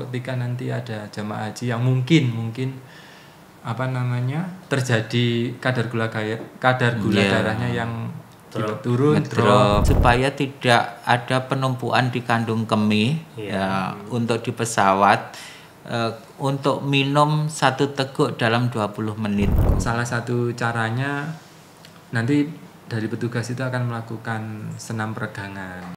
ketika nanti ada jamaah haji yang mungkin terjadi kadar gula darahnya yang turun drop, supaya tidak ada penumpuan di kandung kemih. Untuk di pesawat, untuk minum 1 teguk dalam 20 menit. Salah satu caranya nanti dari petugas itu akan melakukan senam peregangan.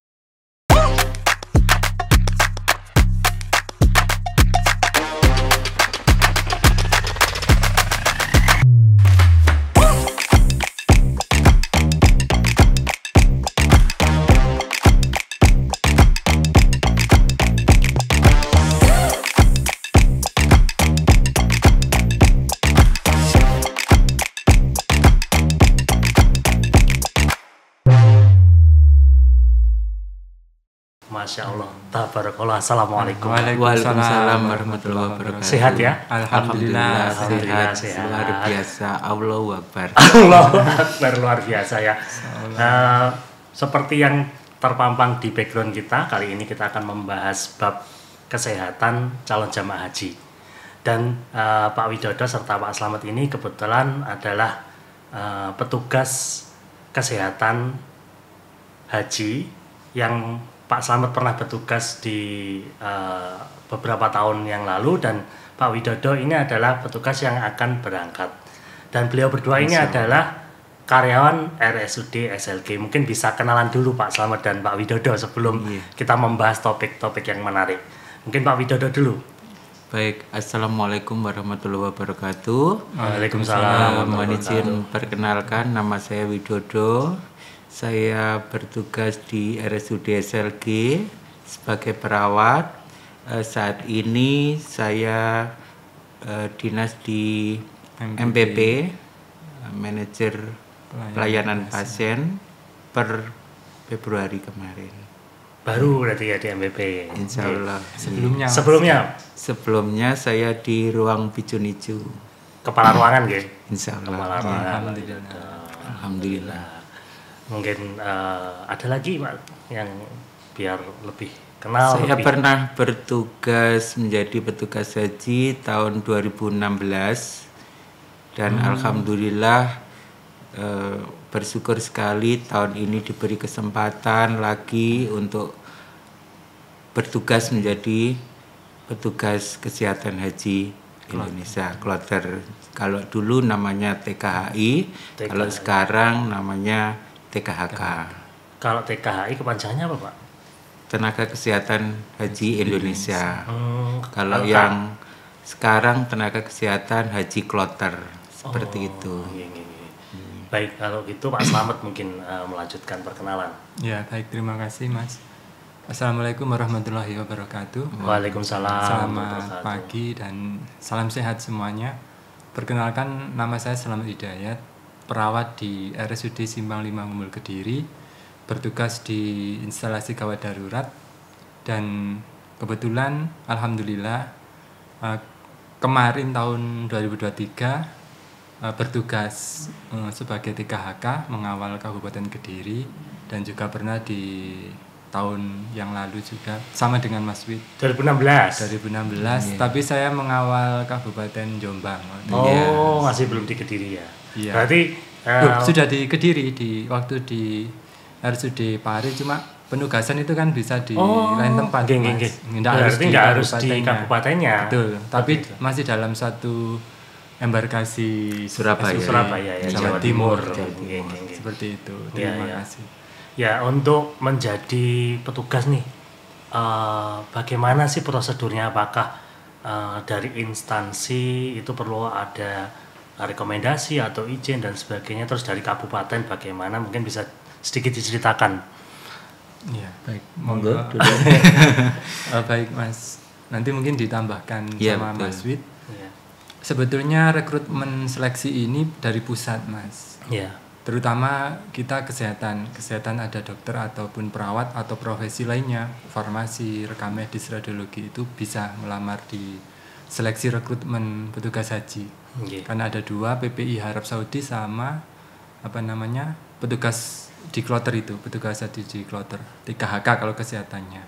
Masya Allah, tabarakallah. Assalamualaikum. Waalaikumsalam warahmatullahi wabarakatuh. Sehat ya? Alhamdulillah sehat. Luar biasa. Allahu Akbar. Allahu Akbar, luar biasa ya. Seperti yang terpampang di background kita, kali ini kita akan membahas bab kesehatan calon jamaah haji. Dan Pak Widodo serta Pak Slamet ini kebetulan adalah petugas kesehatan haji yang Pak Slamet pernah bertugas di beberapa tahun yang lalu, dan Pak Widodo ini adalah petugas yang akan berangkat. Dan beliau berdua ini adalah karyawan RSUD SLG. Mungkin bisa kenalan dulu Pak Slamet dan Pak Widodo sebelum kita membahas topik-topik yang menarik. Mungkin Pak Widodo dulu. Baik, Assalamualaikum warahmatullahi wabarakatuh. Waalaikumsalam. Mohon izin perkenalkan, nama saya Widodo. Saya bertugas di RSUD SLG sebagai perawat. Saat ini saya dinas di MPP, manajer pelayanan pasien per Februari kemarin. Baru berarti ya di MPP. Insya Allah. Sebelumnya saya di ruang Picun Ijo. Kepala ruangan gitu. Insya Allah. Kepala ruangan. Alhamdulillah. Mungkin ada lagi Pak yang biar lebih kenal. Saya pernah bertugas menjadi petugas haji tahun 2016 dan alhamdulillah bersyukur sekali tahun ini diberi kesempatan lagi untuk bertugas menjadi petugas kesehatan haji Indonesia Kloter. Kalau dulu namanya TKHI, kalau sekarang namanya TKHK. Kalau TKHI kepanjangannya apa Pak? Tenaga Kesehatan Haji Indonesia. Kalau yang sekarang Tenaga Kesehatan Haji Kloter, seperti itu. Baik, kalau gitu Pak Slamet mungkin melanjutkan perkenalan. Ya, baik, terima kasih Mas. Assalamualaikum warahmatullahi wabarakatuh. Waalaikumsalam. Selamat pagi dan salam sehat semuanya. Perkenalkan, nama saya Slamet Hidayat, perawat di RSUD Simpang 5 Ngumul Kediri, bertugas di instalasi gawat darurat, dan kebetulan alhamdulillah kemarin tahun 2023 bertugas sebagai TKHK mengawal Kabupaten Kediri, dan juga pernah di tahun yang lalu juga sama dengan Mas Wid 2016 tapi saya mengawal Kabupaten Jombang. Masih belum di Kediri ya. Iya. Berarti sudah di Kediri waktu di RSUD Pari, cuma penugasan itu kan bisa di lain tempat. Berarti nggak harus di kabupatennya. Betul. Tapi masih dalam satu embarkasi Surabaya ya, Jawa Timur. Seperti itu. Terima kasih. Ya, untuk menjadi petugas nih, bagaimana sih prosedurnya? Apakah dari instansi itu perlu ada rekomendasi atau izin dan sebagainya, terus dari kabupaten bagaimana, mungkin bisa sedikit diceritakan? Ya, baik, monggo. Baik Mas, nanti mungkin ditambahkan sama betul. Mas Wid. Ya. Sebetulnya rekrutmen seleksi ini dari pusat Mas. Ya. Terutama kita kesehatan ada dokter ataupun perawat atau profesi lainnya, farmasi, rekam medis, radiologi, itu bisa melamar di seleksi rekrutmen petugas haji. Karena ada 2, PPI Arab Saudi sama petugas di kloter itu, petugas haji di kloter, TKHK kalau kesehatannya.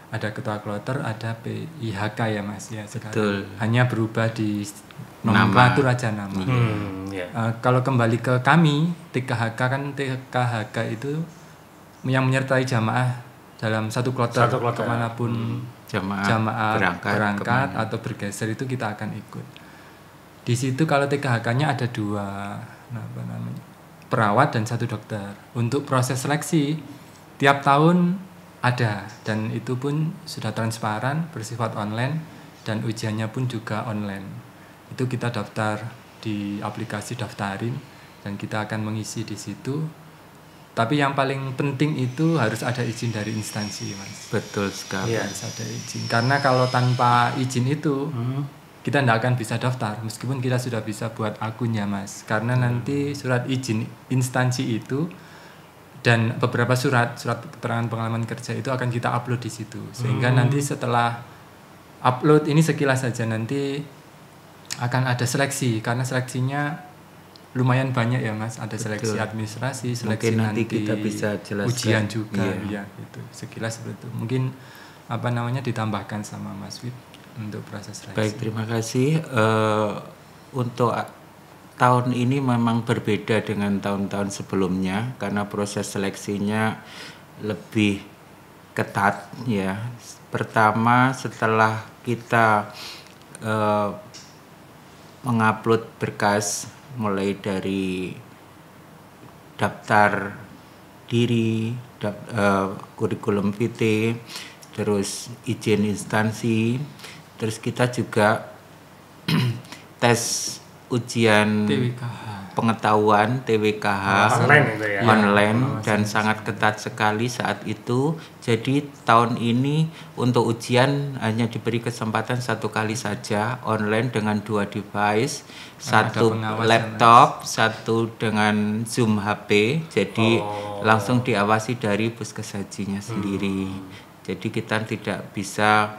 ada ketua kloter, ada PIHK ya Mas ya sekarang. Betul. Hanya berubah di nomenklatur aja nama. Kalau kembali ke kami TKHK kan TKHK itu yang menyertai jamaah dalam satu kloter kemanapun jamaah berangkat atau bergeser itu kita akan ikut. Di situ kalau TKHK-nya ada 2 perawat dan 1 dokter. Untuk proses seleksi tiap tahun ada dan itu pun sudah transparan, bersifat online dan ujiannya pun juga online. Itu kita daftar di aplikasi Daftarin dan kita akan mengisi di situ. Tapi yang paling penting itu harus ada izin dari instansi, Mas. Betul sekali. Harus ada izin. Karena kalau tanpa izin itu kita tidak akan bisa daftar meskipun kita sudah bisa buat akunnya Mas, karena nanti surat izin instansi itu dan beberapa surat keterangan pengalaman kerja itu akan kita upload di situ sehingga nanti setelah upload ini sekilas saja nanti akan ada seleksi karena seleksinya lumayan banyak ya Mas, ada seleksi administrasi, seleksi mungkin nanti kita bisa jelaskan ujian juga ya gitu sekilas seperti itu mungkin ditambahkan sama Mas Wid untuk proses seleksi. Baik, terima kasih. Untuk tahun ini memang berbeda dengan tahun-tahun sebelumnya karena proses seleksinya lebih ketat ya. Pertama setelah kita mengupload berkas mulai dari daftar diri, kurikulum vitae, terus izin instansi. Terus kita juga tes ujian pengetahuan TWKH online dan sangat ketat sekali saat itu. Jadi tahun ini untuk ujian hanya diberi kesempatan 1 kali saja online dengan 2 device, 1 laptop, 1 dengan Zoom HP. Jadi langsung diawasi dari Puskesajinya sendiri. Jadi kita tidak bisa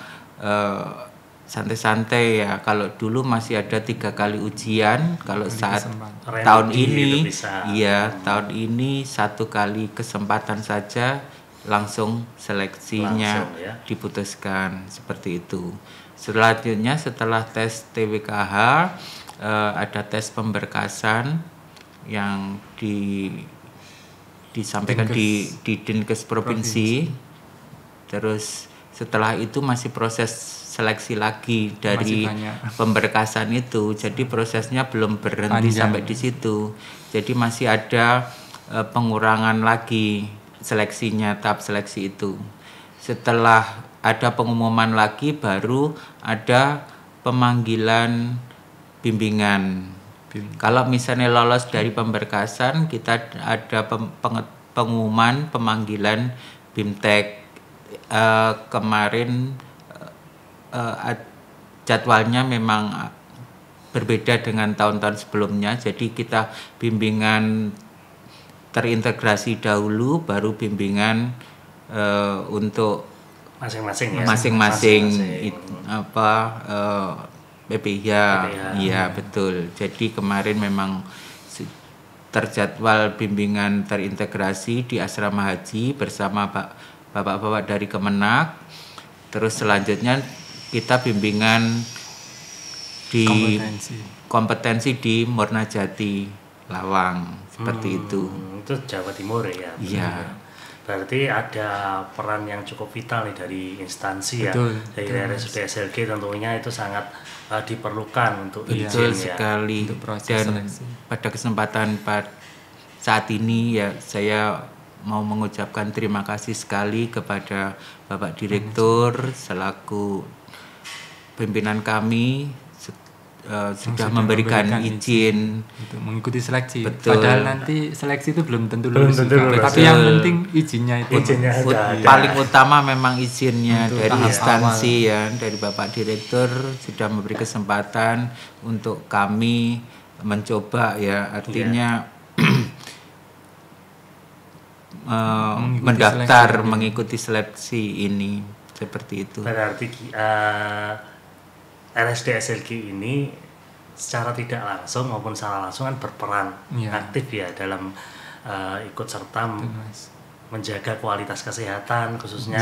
santai-santai ya. Kalau dulu masih ada 3 kali ujian, kalau saat tahun ini tahun ini 1 kali kesempatan saja langsung seleksinya diputuskan seperti itu. Selanjutnya setelah tes TWKH ada tes pemberkasan yang disampaikan di Dinkes Provinsi. Terus setelah itu masih proses seleksi lagi dari pemberkasan itu, jadi prosesnya belum berhenti sampai di situ. Jadi masih ada pengurangan lagi seleksinya, tahap seleksi itu. Setelah ada pengumuman lagi baru ada pemanggilan bimbingan. Kalau misalnya lolos dari pemberkasan, kita ada pengumuman pemanggilan BIMTEK. Kemarin jadwalnya memang berbeda dengan tahun-tahun sebelumnya. Jadi kita bimbingan terintegrasi dahulu, baru bimbingan untuk masing-masing PPH. Iya betul. Jadi kemarin memang terjadwal bimbingan terintegrasi di asrama haji bersama bapak-bapak dari Kemenak. Terus selanjutnya kita bimbingan di kompetensi di Mornajati Lawang seperti itu. Itu Jawa Timur ya. Iya. Berarti ada peran yang cukup vital nih dari instansi dari RSUD SLG tentunya itu sangat diperlukan untuk izin sekali. Dan pada kesempatan saat ini ya saya mau mengucapkan terima kasih sekali kepada Bapak Direktur selaku pimpinan kami sudah memberikan izin untuk mengikuti seleksi. Betul. Padahal nanti seleksi itu belum tentu lulus juga. Tapi yang penting izinnya itu. Paling utama memang izinnya untuk dari instansi ya, dari Bapak Direktur sudah memberi kesempatan untuk kami mencoba ya, artinya mendaftar mengikuti seleksi ini seperti itu. Berarti RSUD SLG ini secara tidak langsung maupun secara langsung kan berperan aktif ya dalam ikut serta menjaga kualitas kesehatan khususnya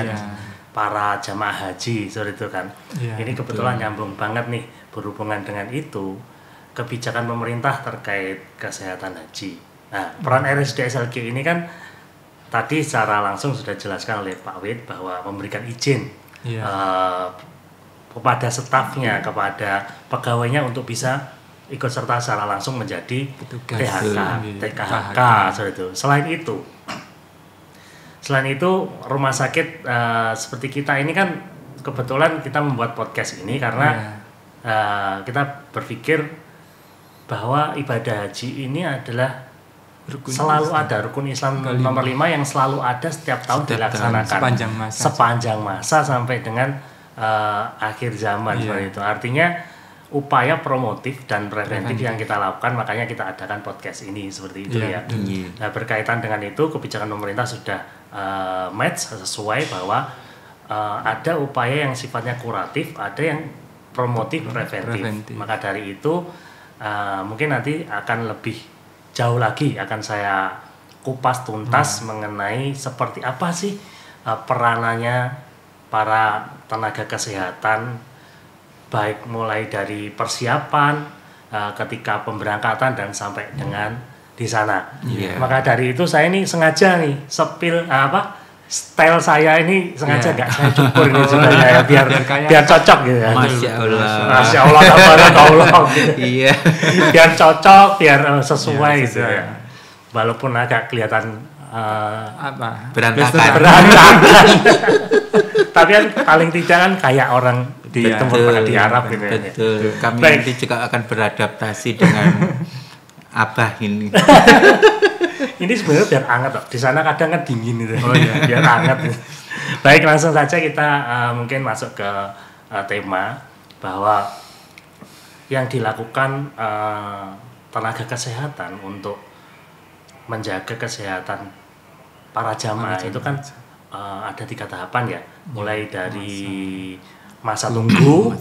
para jamaah haji seperti itu kan. Ini kebetulan nyambung banget nih berhubungan dengan itu kebijakan pemerintah terkait kesehatan haji. Nah, peran RSUD SLG ini kan tadi secara langsung sudah dijelaskan oleh Pak Wid bahwa memberikan izin kepada stafnya, kepada pegawainya untuk bisa ikut serta secara langsung menjadi TKHK seperti itu. Selain itu rumah sakit seperti kita ini kan kebetulan kita membuat podcast ini karena kita berpikir bahwa ibadah haji ini adalah selalu ada rukun Islam nomor 5 yang selalu ada setiap tahun dilaksanakan sepanjang masa sampai dengan akhir zaman seperti itu. Artinya upaya promotif dan preventif yang kita lakukan, makanya kita adakan podcast ini seperti itu ya. Nah, berkaitan dengan itu kebijakan pemerintah sudah match sesuai bahwa ada upaya yang sifatnya kuratif, ada yang promotif preventif. Maka dari itu mungkin nanti akan lebih jauh lagi akan saya kupas tuntas mengenai seperti apa sih peranannya para tenaga kesehatan, baik mulai dari persiapan ketika pemberangkatan dan sampai dengan di sana. Maka dari itu saya ini sengaja nih style saya ini sengaja nggak saya cukur ini sebenarnya biar cocok gitu ya. Masya Allah tabarakallah gitu. Biar cocok, biar sesuai gitu ya. Walaupun agak kelihatan berantakan. Tapi kan paling tidak kan kayak orang di tempat di Arab gitu ya. Betul. Kami nanti juga akan beradaptasi dengan Abah ini. Ini sebenarnya biar hangat loh. Di sana kadang kan dingin gitu. Biar hangat. Baik, langsung saja kita mungkin masuk ke tema bahwa yang dilakukan tenaga kesehatan untuk menjaga kesehatan para jamaah itu kan ada 3 tahapan ya. Mulai dari masa tunggu,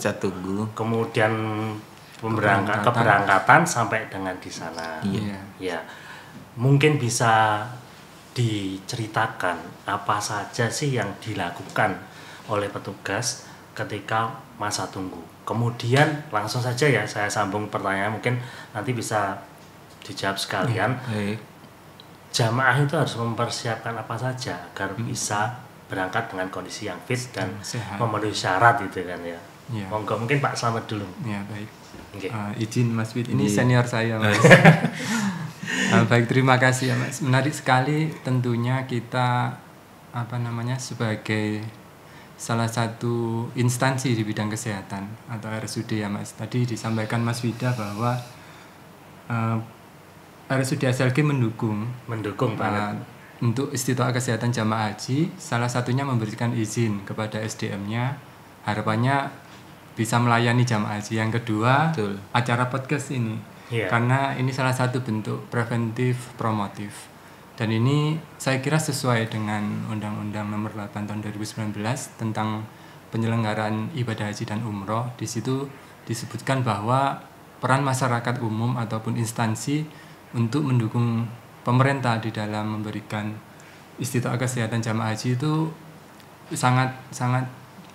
kemudian keberangkatan sampai dengan di sana. Ya. Mungkin bisa diceritakan apa saja sih yang dilakukan oleh petugas ketika masa tunggu. Kemudian langsung saja ya saya sambung pertanyaan, mungkin nanti bisa dijawab sekalian. Jamaah itu harus mempersiapkan apa saja agar bisa berangkat dengan kondisi yang fit dan memenuhi syarat gitu kan ya. Monggo, mungkin Pak Slamet dulu. Ya, baik. Izin Mas Wid, ini senior saya Mas. Baik, terima kasih ya Mas. Menarik sekali tentunya kita sebagai salah satu instansi di bidang kesehatan atau RSUD ya Mas. Tadi disampaikan Mas Wida bahwa RSUD SLG mendukung banget untuk istitoah kesehatan jamaah haji. Salah satunya memberikan izin kepada SDM-nya, harapannya bisa melayani jamaah haji. Yang kedua, acara podcast ini. Karena ini salah satu bentuk preventif promotif. Dan ini saya kira sesuai dengan Undang-Undang Nomor 8 Tahun 2019 tentang penyelenggaraan ibadah haji dan umroh. Di situ disebutkan bahwa peran masyarakat umum ataupun instansi untuk mendukung pemerintah di dalam memberikan istitoah kesehatan jamaah haji itu sangat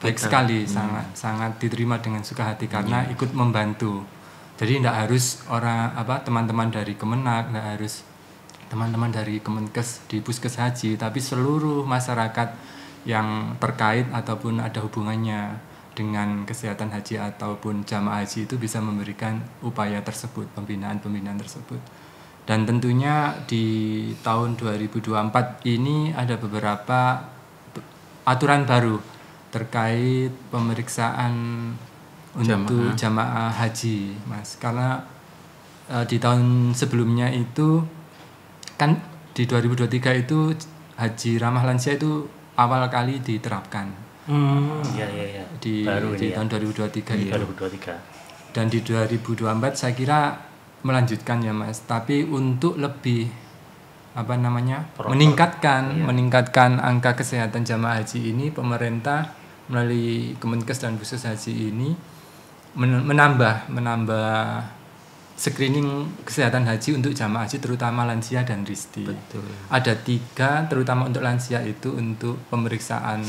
baik sekali, sangat diterima dengan suka hati karena ikut membantu. Jadi tidak harus teman-teman dari Kemenak, tidak harus teman-teman dari Kemenkes di Puskes Haji, tapi seluruh masyarakat yang terkait ataupun ada hubungannya dengan kesehatan haji ataupun jamaah haji itu bisa memberikan upaya tersebut, pembinaan tersebut. Dan tentunya di tahun 2024 ini ada beberapa aturan baru terkait pemeriksaan untuk jamaah haji, Mas. Karena di tahun sebelumnya itu kan di 2023 itu haji ramah lansia itu awal kali diterapkan. Di tahun 2023 itu. 2023. Dan di 2024 saya kira melanjutkan ya Mas, tapi untuk lebih meningkatkan angka kesehatan jamaah haji ini, pemerintah melalui Kemenkes dan Puskes Haji ini menambah screening kesehatan haji untuk jamaah haji terutama lansia dan risti. Ada 3 terutama untuk lansia itu untuk pemeriksaan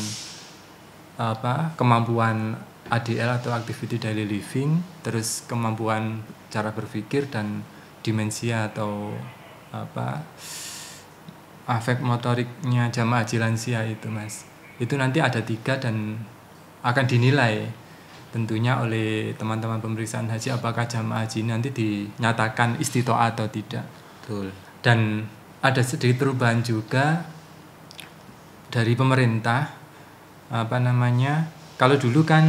kemampuan ADL atau activity daily living, terus kemampuan cara berpikir dan demensia atau afek motoriknya jamaah haji lansia itu Mas. Itu nanti ada 3 dan akan dinilai tentunya oleh teman-teman pemeriksaan haji apakah jamaah haji nanti dinyatakan istitoah atau tidak. Betul. Dan ada sedikit perubahan juga dari pemerintah kalau dulu kan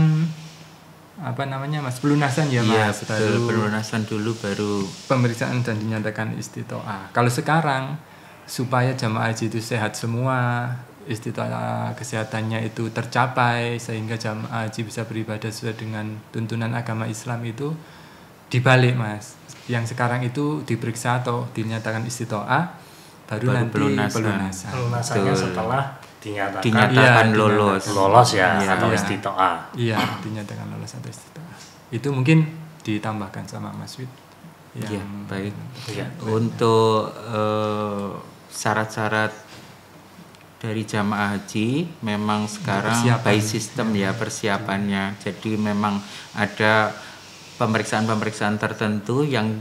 Mas pelunasan ya Mas, baru pelunasan dulu baru pemeriksaan dan dinyatakan istitoah. Kalau sekarang supaya jamaah haji itu sehat semua, istitoah kesehatannya itu tercapai sehingga jamaah haji bisa beribadah sesuai dengan tuntunan agama Islam, itu dibalik Mas. Yang sekarang itu diperiksa atau dinyatakan istitoah baru nanti pelunasan. Pelunasannya setelah dinyatakan lolos ya atau istitoah. Iya, dinyatakan lolos atau istitoah. Itu mungkin ditambahkan sama Mas Wid. Iya, baik. Ya. Untuk syarat-syarat dari jamaah haji memang sekarang by system ya persiapannya. Jadi memang ada pemeriksaan-pemeriksaan tertentu yang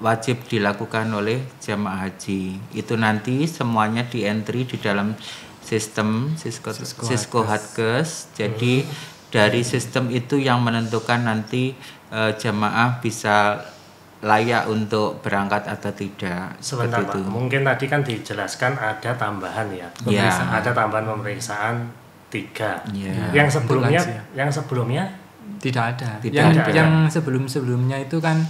wajib dilakukan oleh jamaah haji. Itu nanti semuanya di entry di dalam sistem Sisko Hadkes. Jadi dari sistem itu yang menentukan nanti jamaah bisa layak untuk berangkat atau tidak. Sebentar Pak, mungkin tadi kan dijelaskan ada tambahan ya. Ada tambahan pemeriksaan 3. Yang sebelumnya tidak ada. Yang sebelumnya itu kan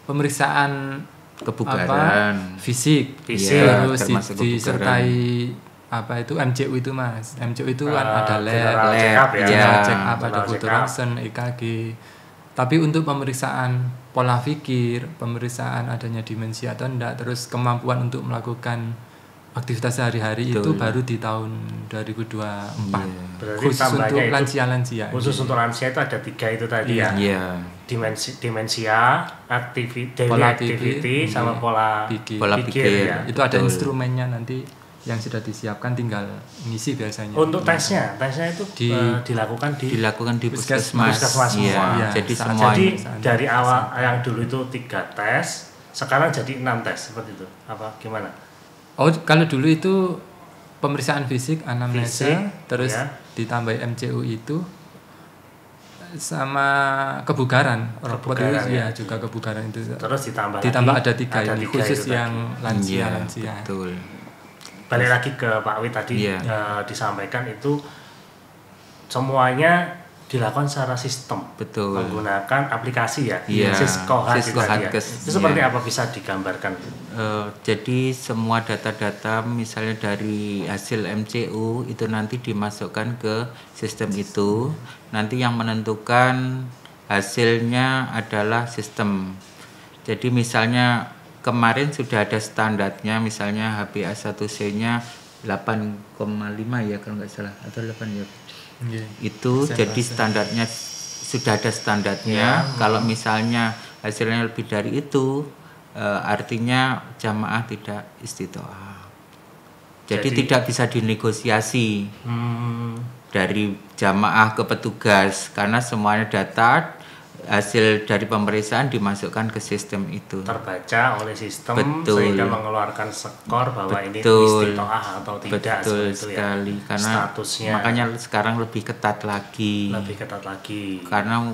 pemeriksaan kebugaran fisik terus disertai MCU itu Mas. MCU itu kan ada lab check up, ada foto ronsen, EKG. Tapi untuk pemeriksaan pola pikir, pemeriksaan adanya demensia atau enggak, terus kemampuan untuk melakukan aktivitas sehari-hari itu baru di tahun 2024. Khusus untuk lansia-lansia. Khusus untuk lansia itu ada 3 itu tadi ya. Demensia, daily activity sama pola pikir ya. Itu ada instrumennya nanti yang sudah disiapkan, tinggal ngisi biasanya. Untuk tesnya itu dilakukan di puskesmas. Semua. Jadi dari awal yang dulu itu 3 tes, sekarang jadi 6 tes seperti itu. Apa gimana? Kalau dulu itu pemeriksaan fisik, anamnesa, terus ditambah MCU itu sama kebugaran. Juga kebugaran itu. Terus ditambah ada 3 ini khusus yang lansia. Betul. Balik lagi ke Pak Wid tadi disampaikan itu semuanya dilakukan secara sistem. Betul. Menggunakan aplikasi ya. Sisko Hadkes. Itu seperti apa, bisa digambarkan? Jadi semua data-data misalnya dari hasil MCU itu nanti dimasukkan ke sistem itu. Nanti yang menentukan hasilnya adalah sistem. Jadi misalnya kemarin sudah ada standarnya, misalnya HbA1c-nya 8,5 ya kalau nggak salah, atau 8 ya. Itu jadi standarnya sudah ada standarnya. Kalau misalnya hasilnya lebih dari itu, artinya jamaah tidak istitoah. Jadi tidak bisa dinegosiasi dari jamaah ke petugas karena semuanya data hasil dari pemeriksaan dimasukkan ke sistem itu. Terbaca oleh sistem sehingga mengeluarkan skor bahwa ini istitoah atau tidak. Betul sekali ya. Karena statusnya makanya sekarang lebih ketat lagi. Karena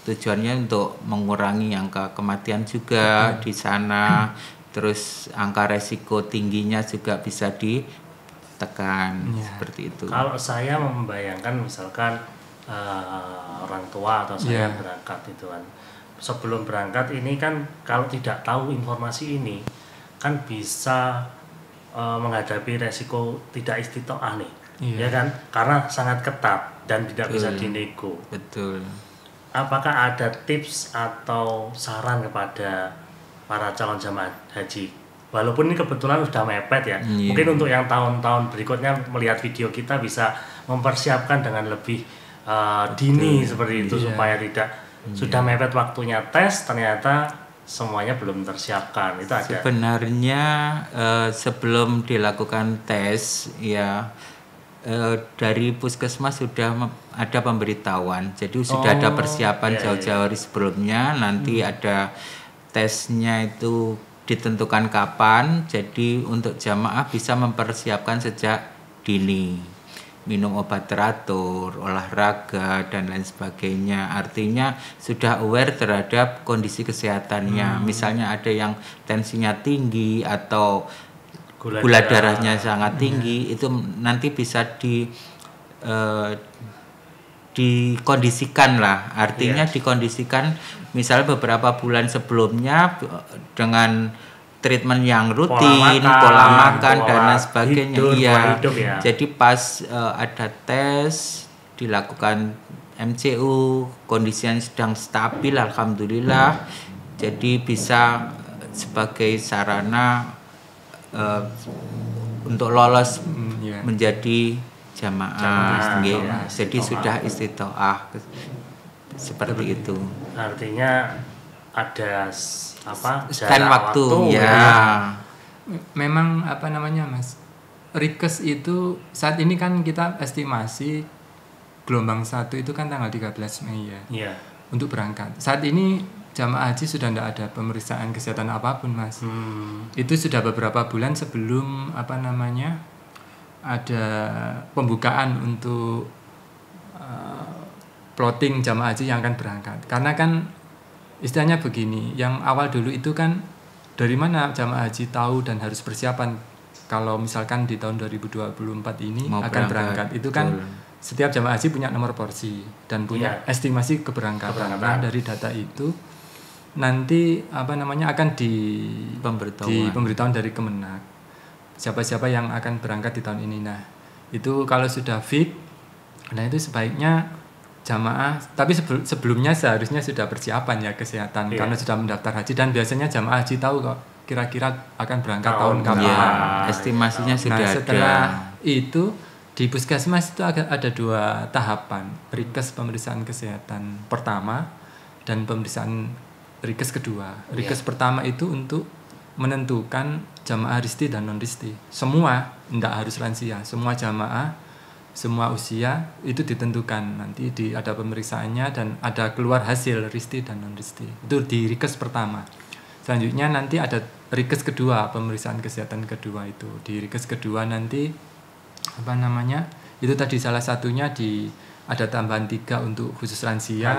tujuannya untuk mengurangi angka kematian juga di sana. Terus angka resiko tingginya juga bisa ditekan seperti itu. Kalau saya membayangkan misalkan orang tua atau saya berangkat itu kan, sebelum berangkat ini kan kalau tidak tahu informasi ini kan bisa menghadapi resiko tidak istitoah nih, ya kan, karena sangat ketat dan tidak bisa dinego. Betul. Apakah ada tips atau saran kepada para calon jamaah haji? Walaupun ini kebetulan sudah mepet ya, mungkin untuk yang tahun-tahun berikutnya melihat video kita bisa mempersiapkan dengan lebih dini seperti itu supaya tidak sudah mepet waktunya tes ternyata semuanya belum tersiapkan. Itu ada. Sebenarnya sebelum dilakukan tes ya dari puskesmas sudah ada pemberitahuan, jadi sudah ada persiapan jauh-jauh hari sebelumnya. Nanti ada tesnya itu ditentukan kapan, jadi untuk jamaah bisa mempersiapkan sejak dini, minum obat teratur, olahraga dan lain sebagainya. Artinya sudah aware terhadap kondisi kesehatannya. Misalnya ada yang tensinya tinggi atau gula darahnya sangat tinggi, itu nanti bisa dikondisikan lah. Artinya dikondisikan misalnya beberapa bulan sebelumnya dengan treatment yang rutin, pola makan dan lain sebagainya. Jadi pas ada tes, dilakukan MCU, kondisinya sedang stabil, alhamdulillah. Jadi bisa sebagai sarana untuk lolos menjadi jamaah. Jadi sudah istitoah seperti itu. Artinya ada stand waktu ya. Memang Mas, Rikes itu saat ini kan kita estimasi gelombang 1 itu kan tanggal 13 Mei ya. Untuk berangkat. Saat ini jamaah haji sudah tidak ada pemeriksaan kesehatan apapun, Mas. Itu sudah beberapa bulan sebelum ada pembukaan untuk plotting jamaah haji yang akan berangkat. Karena kan istilahnya begini, yang awal dulu itu kan dari mana jamaah haji tahu dan harus persiapan kalau misalkan di tahun 2024 ini akan berangkat. Itu kan setiap jamaah haji punya nomor porsi dan punya estimasi keberangkatan. Nah, dari data itu nanti akan pemberitahuan dari Kemenak siapa-siapa yang akan berangkat di tahun ini. Nah, itu kalau sudah fix, nah itu sebaiknya jamaah, tapi sebelumnya seharusnya sudah persiapan ya kesehatan karena sudah mendaftar haji, dan biasanya jamaah haji tahu kok kira-kira akan berangkat tahun kapan. Estimasinya sudah ada. Setelah itu di puskesmas itu ada 2 tahapan, Rikes pemeriksaan kesehatan pertama dan pemeriksaan Rikes kedua. Rikes pertama itu untuk menentukan jamaah risti dan non risti. Semua, tidak harus lansia, semua jamaah, semua usia itu ditentukan. Nanti ada pemeriksaannya dan ada keluar hasil risti dan non risti. Itu di Rikes pertama. Selanjutnya nanti ada Rikes kedua, pemeriksaan kesehatan kedua itu. Di Rikes kedua nanti itu tadi salah satunya ada tambahan 3 untuk khusus lansia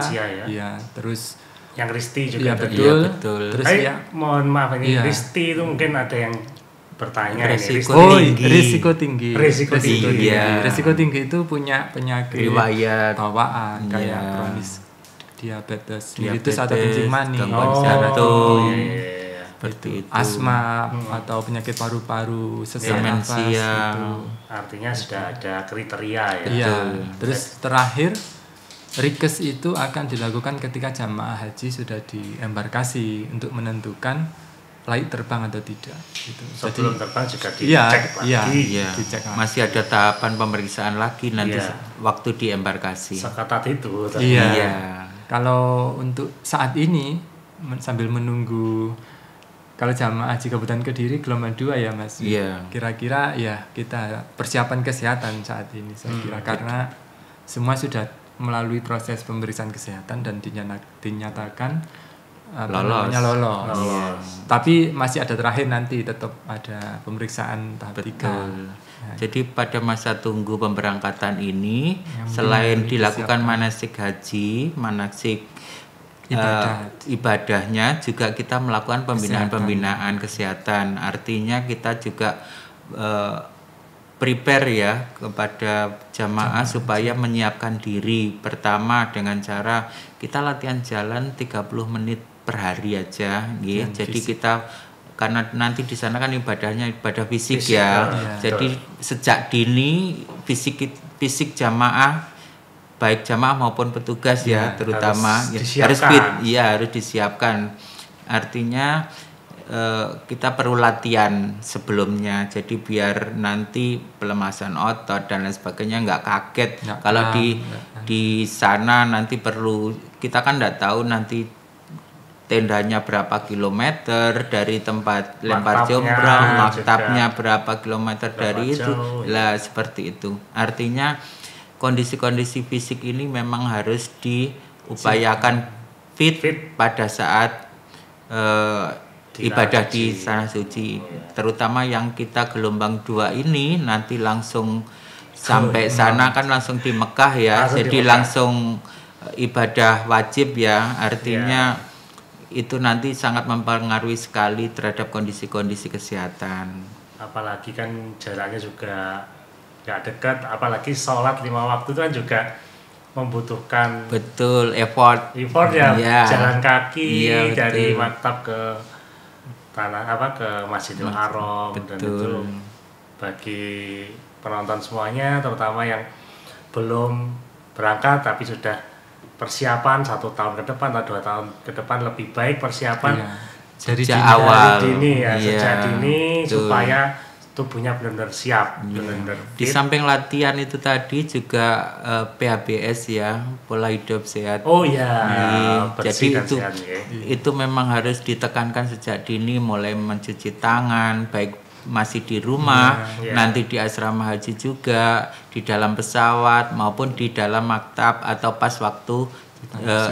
ya. Terus yang risti juga betul. Terus mohon maaf ini risti itu mungkin ada yang bertanya risiko tinggi. Risiko tinggi itu punya penyakit riwayat bawaan kayak kronis diabetes mellitus atau kencing manis, seperti itu. Asma atau penyakit paru-paru, sesak nafas gitu. Artinya sudah ada kriteria ya. Iya. Terus terakhir Rikes itu akan dilakukan ketika jamaah haji sudah di embarkasi untuk menentukan layak terbang atau tidak gitu. Sebelum terbang juga dicek lagi. Dicek lagi. Masih ada tahapan pemeriksaan lagi nanti waktu di embarkasi. Seketat itu. Iya. Kalau untuk saat ini sambil menunggu, kalau jamaah haji Kabupaten Kediri gelombang 2 ya Mas. Kira-kira ya kita persiapan kesehatan saat ini saya kira karena semua sudah melalui proses pemeriksaan kesehatan dan dinyatakan lolos. Tapi masih ada terakhir nanti tetap ada pemeriksaan tahap 3. Jadi pada masa tunggu pemberangkatan ini selain dilakukan manasik haji, manasik ibadahnya juga kita melakukan pembinaan kesehatan. Artinya kita juga prepare ya kepada jamaah supaya menyiapkan diri. Pertama dengan cara kita latihan jalan 30 menit per hari aja gitu. Jadi kita karena nanti di sana kan ibadahnya ibadah fisik ya. Jadi sejak dini fisik jamaah baik jamaah maupun petugas terutama harus disiapkan. Artinya kita perlu latihan sebelumnya, jadi biar nanti pelemasan otot dan lain sebagainya nggak kaget. Kalau di sana nanti perlu, kita kan nggak tahu nanti tendanya berapa kilometer dari tempat lempar jumroh, maktabnya berapa kilometer dari itu. Lah seperti itu. Artinya kondisi-kondisi fisik ini memang harus diupayakan fit pada saat ibadah di Tanah Suci, terutama yang kita gelombang 2 ini nanti langsung sampai sana kan langsung di Mekah ya, jadi langsung ibadah wajib ya, artinya itu nanti sangat mempengaruhi sekali terhadap kondisi-kondisi kesehatan. Apalagi kan jaraknya juga nggak dekat, apalagi sholat 5 waktu itu kan juga membutuhkan effort ya, jalan kaki dari maktab ke ke Masjidil Haram, dan itu bagi penonton semuanya, terutama yang belum berangkat tapi sudah persiapan 1 tahun ke depan atau 2 tahun ke depan, lebih baik persiapan sejak awal dini sejak dini supaya tubuhnya benar-benar siap, benar-benar fit. Di samping latihan itu tadi juga PHBS ya, pola hidup sehat. Jadi itu memang harus ditekankan sejak dini, mulai mencuci tangan, baik masih di rumah, nanti di asrama haji juga, di dalam pesawat maupun di dalam maktab atau pas waktu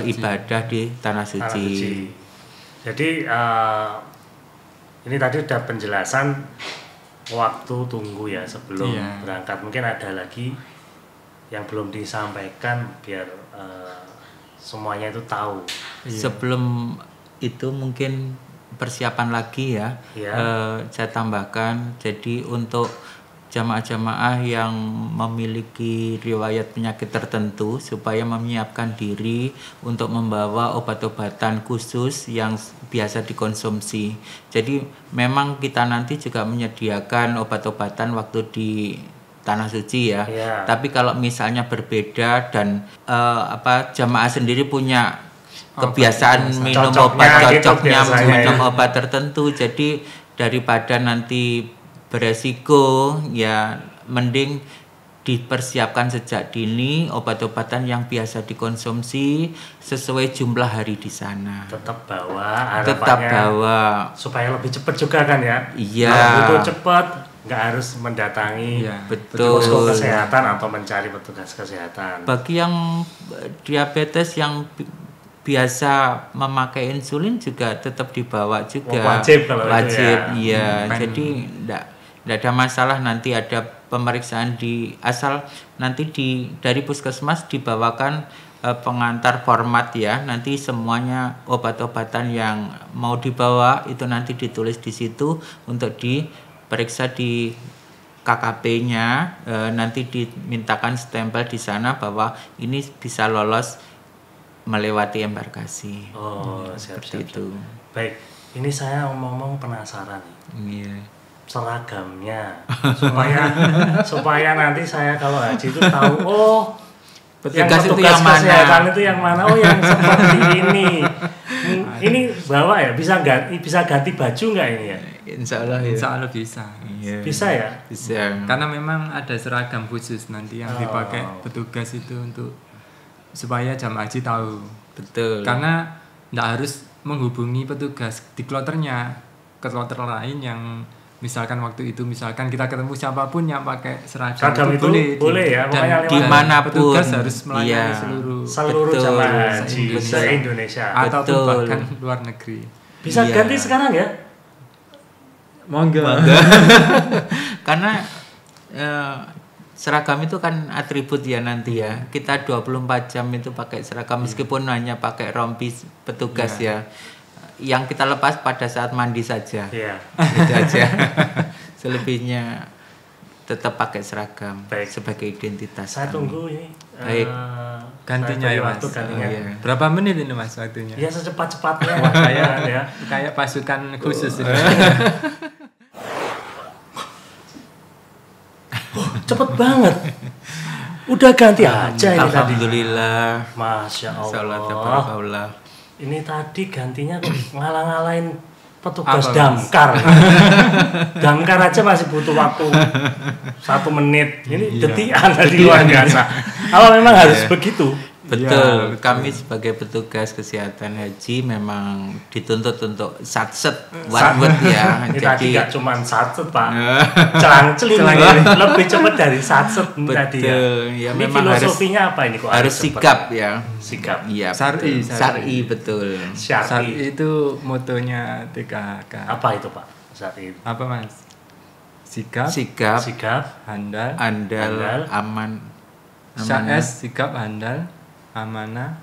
ibadah di Tanah Suci. Jadi ini tadi udah penjelasan waktu tunggu ya sebelum berangkat. Mungkin ada lagi yang belum disampaikan biar semuanya itu tahu. Sebelum itu mungkin persiapan lagi ya. Saya tambahkan, jadi untuk jamaah-jamaah yang memiliki riwayat penyakit tertentu supaya menyiapkan diri untuk membawa obat-obatan khusus yang biasa dikonsumsi. Jadi memang kita nanti juga menyediakan obat-obatan waktu di Tanah Suci ya. Tapi kalau misalnya berbeda dan jamaah sendiri punya kebiasaan minum obat cocoknya minum obat tertentu, jadi daripada nanti beresiko ya, mending dipersiapkan sejak dini obat-obatan yang biasa dikonsumsi sesuai jumlah hari di sana. Tetap bawa supaya lebih cepat juga kan ya. Iya. Butuh cepat, nggak harus mendatangi posko kesehatan atau mencari petugas kesehatan. Bagi yang diabetes yang biasa memakai insulin juga tetap dibawa juga. Wajib iya. Jadi enggak ada masalah, nanti ada pemeriksaan asal nanti dari puskesmas dibawakan pengantar format ya. Nanti semuanya obat-obatan yang mau dibawa itu nanti ditulis di situ untuk diperiksa di KKP-nya, nanti dimintakan stempel di sana bahwa ini bisa lolos melewati embarkasi. Siap. Itu. Baik, ini saya ngomong penasaran nih. Seragamnya supaya nanti saya kalau haji itu tahu petugas kesehatan itu yang mana, yang seperti ini. Ini bawa ya, bisa ganti baju nggak ini ya? Insya Allah bisa. Bisa ya? Bisa. Karena memang ada seragam khusus nanti yang dipakai petugas itu untuk supaya jamaah haji tahu. Betul. Karena nggak harus menghubungi petugas di kloternya, ke kloter lain yang misalkan waktu itu kita ketemu siapapun yang pakai seragam itu boleh ya, dan dimanapun petugas harus melayani seluruh jamaah haji se-Indonesia ataupun bahkan luar negeri. Bisa ganti sekarang ya? Monggo. Karena seragam itu kan atribut ya nanti ya. Kita 24 jam itu pakai seragam meskipun hanya pakai rompi petugas ya. Yang kita lepas pada saat mandi saja. Itu aja. Selebihnya tetap pakai seragam sebagai identitas. Saya tunggu ini. Baik. Gantinya ya Mas. Berapa menit ini Mas waktunya? Ya secepat-cepatnya. Kayak pasukan khusus ini. Cepet banget. Udah ganti aja ini. Alhamdulillah. Masya Allah. Tabarakallah. Ini tadi gantinya ngalah-ngalahin petugas damkar. Damkar aja masih butuh waktu 1 menit. Ini detikan tadi luar biasa. Kalau memang harus begitu. Betul, ya, kami sebagai petugas kesehatan haji memang dituntut untuk satset one word ya. Jadi nggak cuma satset Pak, celang-celing lebih cepat dari satset tadi ya. Ya ini memang filosofinya apa ini kok harus sikap ya. Sikap. Iya. Syar'i betul. Syar'i itu motonya TKK. Apa itu Pak? Syar'i. Apa Mas? Sikap, handal, aman. Sikap, handal, amanah,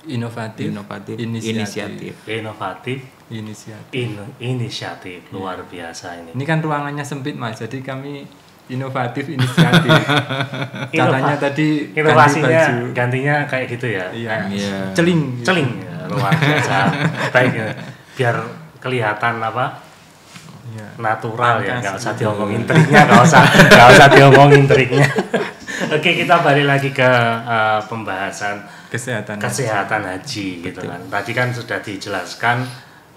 inovatif, inisiatif. Luar biasa ini. Ini kan ruangannya sempit Mas, jadi kami inovatif, inisiatif. Caranya tadi inovasinya gantinya kayak gitu ya. Iya. Celing ya, luar biasa. Baik ya. Biar kelihatan natural ya, nggak usah diomongin triknya, nggak usah diomongin triknya. Oke, kita balik lagi ke pembahasan kesehatan haji gitu kan. Tadi kan sudah dijelaskan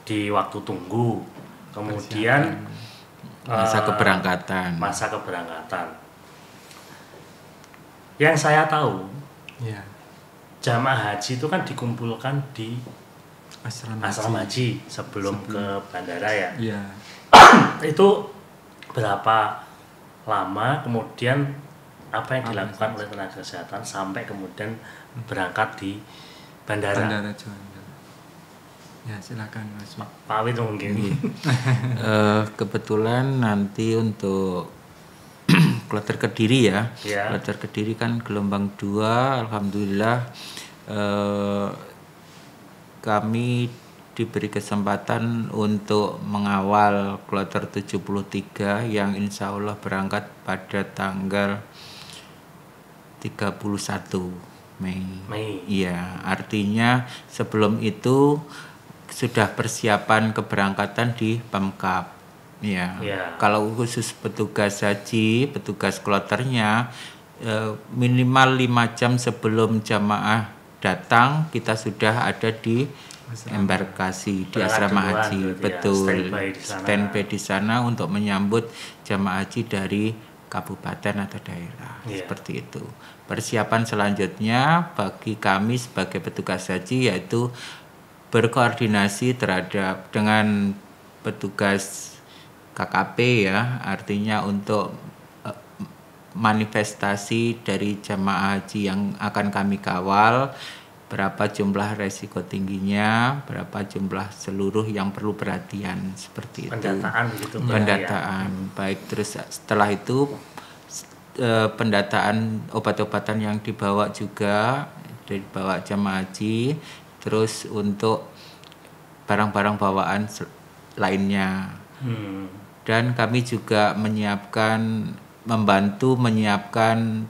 di waktu tunggu, kemudian masa keberangkatan. Yang saya tahu, jamaah haji itu kan dikumpulkan di asrama haji sebelum ke bandara ya. Iya. Itu berapa lama kemudian apa yang dilakukan oleh tenaga kesehatan sampai kemudian berangkat di bandara Juanda. Ya silakan Mas. Pak Awid mungkin. Kebetulan nanti untuk kloter Kediri ya. Kloter Kediri kan gelombang 2, alhamdulillah kami diberi kesempatan untuk mengawal kloter 73 yang insya Allah berangkat pada tanggal 31 Mei. Iya, artinya sebelum itu sudah persiapan keberangkatan di Pemkab. Ya. Kalau khusus petugas haji, petugas kloternya minimal 5 jam sebelum jamaah datang kita sudah ada di embarkasi di asrama haji. Betul. Standby di sana untuk menyambut jamaah haji dari kabupaten atau daerah. Seperti itu. Persiapan selanjutnya bagi kami sebagai petugas haji yaitu berkoordinasi dengan petugas KKP ya, artinya untuk manifestasi dari jamaah haji yang akan kami kawal, berapa jumlah resiko tingginya, berapa jumlah seluruh yang perlu perhatian, seperti itu. Pendataan gitu. Pendataan, baik. Terus setelah itu pendataan obat-obatan yang dibawa juga, dibawa jamaah haji, terus untuk barang-barang bawaan lainnya. Dan kami juga membantu menyiapkan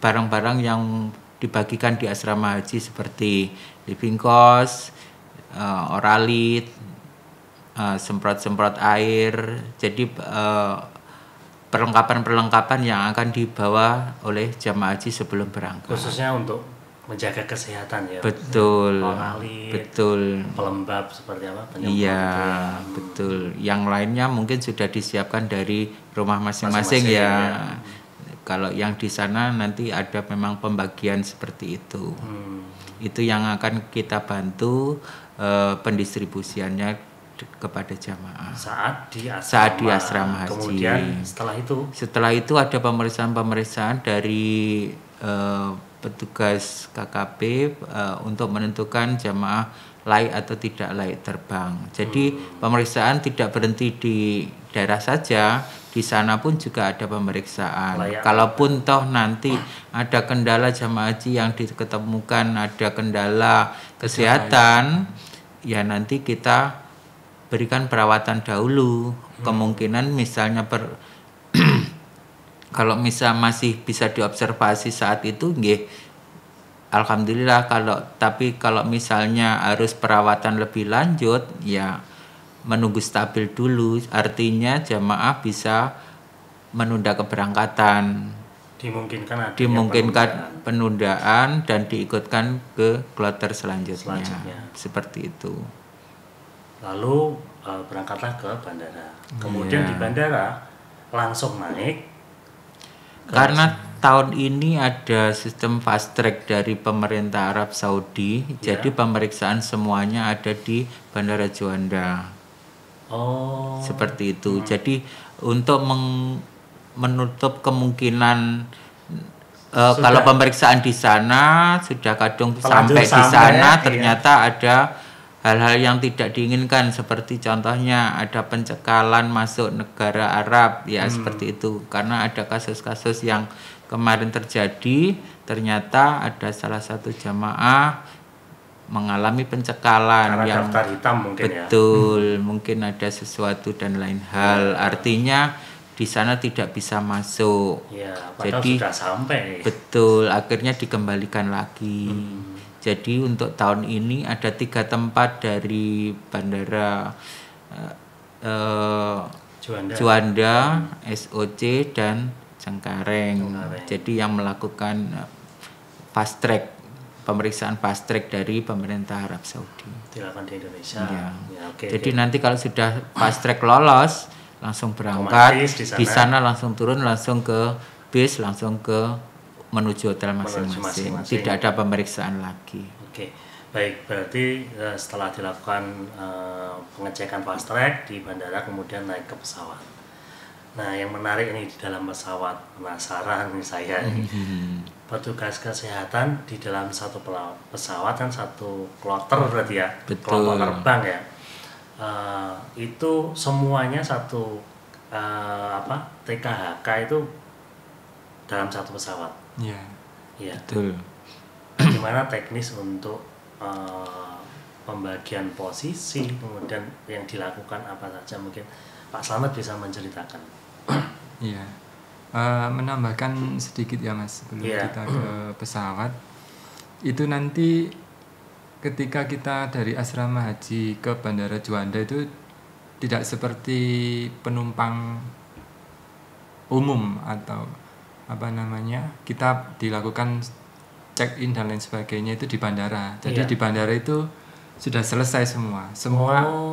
barang-barang yang dibagikan di asrama haji seperti living cost, oralit, semprot-semprot air. Jadi perlengkapan-perlengkapan yang akan dibawa oleh jamaah haji sebelum berangkat. Khususnya untuk menjaga kesehatan ya. Betul. Oralit, betul. Pelembab seperti apa? Iya, betul. Yang lainnya mungkin sudah disiapkan dari rumah masing-masing ya. Kalau yang di sana nanti ada memang pembagian seperti itu. Itu yang akan kita bantu pendistribusiannya kepada jamaah saat di asrama haji. Kemudian setelah itu ada pemeriksaan dari petugas KKP untuk menentukan jamaah layak atau tidak layak terbang. Jadi pemeriksaan tidak berhenti di daerah saja, di sana pun juga ada pemeriksaan. Kalaupun toh nanti ada kendala jamaah haji yang diketemukan ada kendala kesehatan, ya nanti kita berikan perawatan dahulu. Kemungkinan misalnya kalau misal masih bisa diobservasi saat itu, alhamdulillah. Tapi kalau misalnya harus perawatan lebih lanjut, ya menunggu stabil dulu. Artinya jamaah bisa menunda keberangkatan. Dimungkinkan penundaan dan diikutkan ke kloter selanjutnya. Seperti itu. Lalu berangkatlah ke bandara. Kemudian di bandara langsung naik. Karena tahun ini ada sistem fast track dari pemerintah Arab Saudi. Jadi pemeriksaan semuanya ada di Bandara Juanda. Oh. Seperti itu. Jadi untuk menutup kemungkinan kalau pemeriksaan di sana sudah kadung sampai di sana ternyata ada hal-hal yang tidak diinginkan, seperti contohnya ada pencekalan masuk negara Arab ya, seperti itu. Karena ada kasus-kasus yang kemarin terjadi, ternyata ada salah satu jamaah mengalami pencekalan karena yang daftar hitam mungkin betul, mungkin ada sesuatu dan lain hal. Artinya di sana tidak bisa masuk. Ya, jadi sudah sampai. Betul, akhirnya dikembalikan lagi. Jadi untuk tahun ini ada 3 tempat dari Bandara Juanda, SOC dan Cengkareng. Jadi yang melakukan fast track, pemeriksaan fast track dari pemerintah Arab Saudi. Dilakukan di Indonesia. Ya. Jadi nanti kalau sudah fast track lolos, langsung berangkat di sana langsung turun, langsung ke bis, langsung ke menuju hotel masing-masing. Tidak ada pemeriksaan lagi. Oke, baik, berarti setelah dilakukan pengecekan fast track di bandara, kemudian naik ke pesawat. Nah, yang menarik ini di dalam pesawat, penasaran nih saya nih. Petugas kesehatan di dalam satu pesawat kan satu kloter berarti ya, kelompok terbang ya. Itu semuanya satu TKHK itu dalam satu pesawat. Iya. Iya. Betul. Gimana teknis untuk pembagian posisi, kemudian yang dilakukan apa saja, mungkin Pak Slamet bisa menceritakan. Iya. Menambahkan sedikit ya Mas sebelum kita ke pesawat. Itu nanti ketika kita dari asrama haji ke Bandara Juanda itu tidak seperti penumpang umum atau kita dilakukan check in dan lain sebagainya itu di bandara. Jadi di bandara itu sudah selesai semua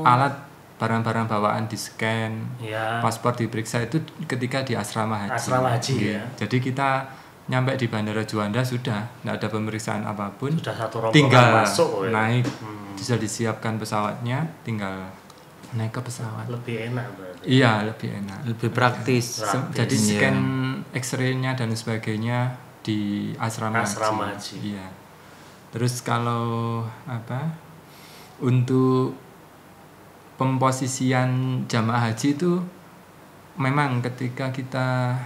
alat barang-barang bawaan di scan, paspor diperiksa itu ketika di asrama haji. Jadi kita nyampe di Bandara Juanda sudah tidak ada pemeriksaan apapun, sudah satu tinggal masuk, naik, sudah disiapkan pesawatnya, tinggal naik ke pesawat. Lebih enak berarti. Iya, lebih enak, lebih praktis. Jadi scan X-ray-nya dan sebagainya di asrama haji. Iya. Terus kalau untuk pemposisian jamaah haji itu memang ketika kita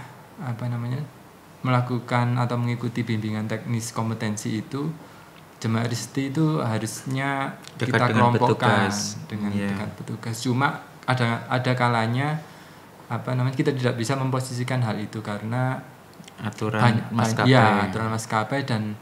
melakukan atau mengikuti bimbingan teknis kompetensi itu, jemaah risti itu harusnya kita kelompokkan dengan petugas. Cuma ada kalanya kita tidak bisa memposisikan hal itu karena aturan maskapai dan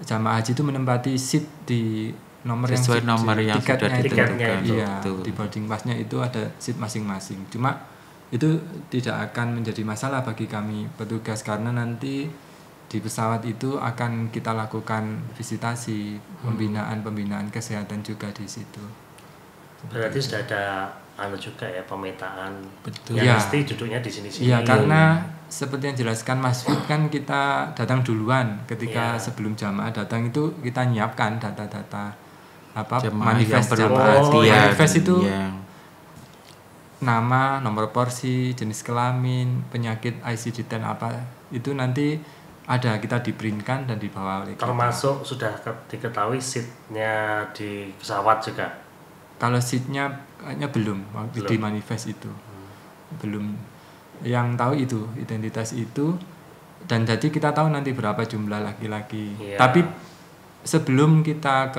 jamaah haji itu menempati seat di nomor sesuai nomor yang sudah ditentukan. Iya, di boarding pass-nya itu ada seat masing-masing. Cuma itu tidak akan menjadi masalah bagi kami petugas karena nanti di pesawat itu akan kita lakukan visitasi, pembinaan kesehatan juga di situ. Berarti sudah ada juga ya pemetaan. Betul. Yang pasti duduknya di sini-sini. Iya, karena seperti yang jelaskan Mas Fit kan kita datang duluan ketika sebelum jamaah datang itu kita nyiapkan data-data manifest jamaah. Manifest itu nama, nomor porsi, jenis kelamin, penyakit ICD-10 itu nanti ada, kita di-printkan dan dibawa oleh termasuk kita. Sudah diketahui seatnya di pesawat juga? Kalau seatnya kayaknya belum di manifest itu belum. Yang tahu itu identitas itu, dan jadi kita tahu nanti berapa jumlah laki-laki. Tapi sebelum kita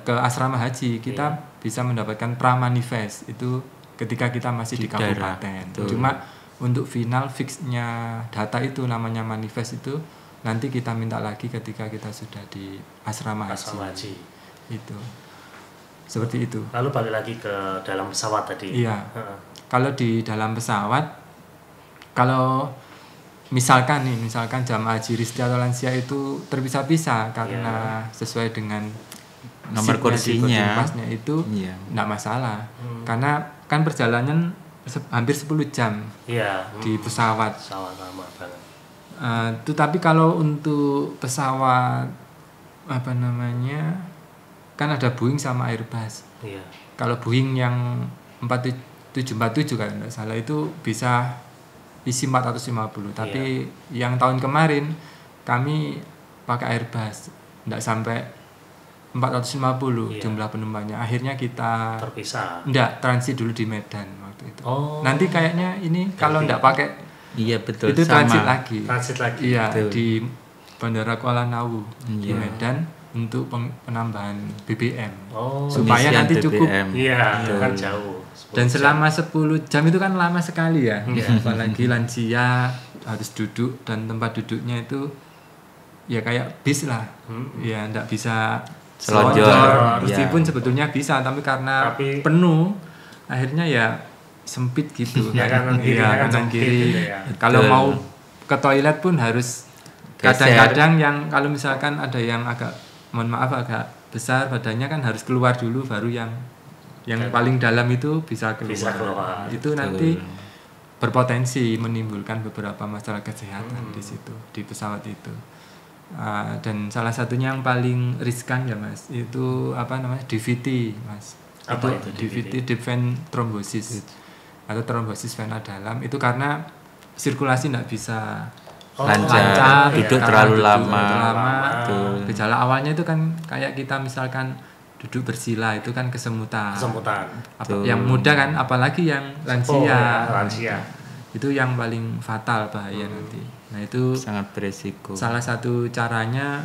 ke asrama haji kita bisa mendapatkan pramanifest itu ketika kita masih di kabupaten. Cuma untuk final fixnya data itu namanya manifest itu nanti kita minta lagi ketika kita sudah di asrama haji. Itu seperti itu. Lalu balik lagi ke dalam pesawat tadi. Iya. Kalau di dalam pesawat, kalau misalkan jamaah haji risti atau lansia itu terpisah-pisah karena sesuai dengan nomor kursinya itu enggak masalah. Karena kan perjalanan hampir 10 jam di pesawat. Pesawat lama banget. Tapi kalau untuk pesawat apa namanya, kan ada Boeing sama Airbus. Iya. Kalau Boeing yang 747 kalau tidak salah itu bisa isi 450. Tapi yang tahun kemarin kami pakai Airbus, tidak sampai 450 jumlah penumpangnya. Akhirnya kita terpisah. Enggak, transit dulu di Medan waktu itu. Nanti kayaknya ini kalau enggak pakai betul, itu sama. transit lagi. Iya, betul. Di Bandara Kuala Nawu di Medan untuk penambahan BBM. Supaya nanti cukup. Iya, kan jauh. Dan selama 10 jam itu kan lama sekali ya. Apalagi lansia harus duduk dan tempat duduknya itu ya kayak bis lah. Ya enggak bisa selonjor. Meskipun sebetulnya bisa, tapi karena penuh akhirnya ya sempit gitu. Kanan kiri. Gitu ya. Kalau mau ke toilet pun harus kadang-kadang yang kalau misalkan ada yang agak agak besar badannya kan harus keluar dulu, baru yang paling dalam itu bisa keluar. Itu nanti berpotensi menimbulkan beberapa masalah kesehatan di situ, di pesawat itu. Dan salah satunya yang paling riskan ya Mas, itu DVT Mas. Apa itu DVT, deep vein thrombosis atau trombosis vena dalam. Itu karena sirkulasi tidak bisa lancar, duduk terlalu lama. Gejala awalnya itu kan kayak kita misalkan duduk bersila itu kan kesemutan. Yang muda kan, apalagi yang lansia. Itu yang paling fatal bahaya nanti. Nah itu sangat beresiko. Salah satu caranya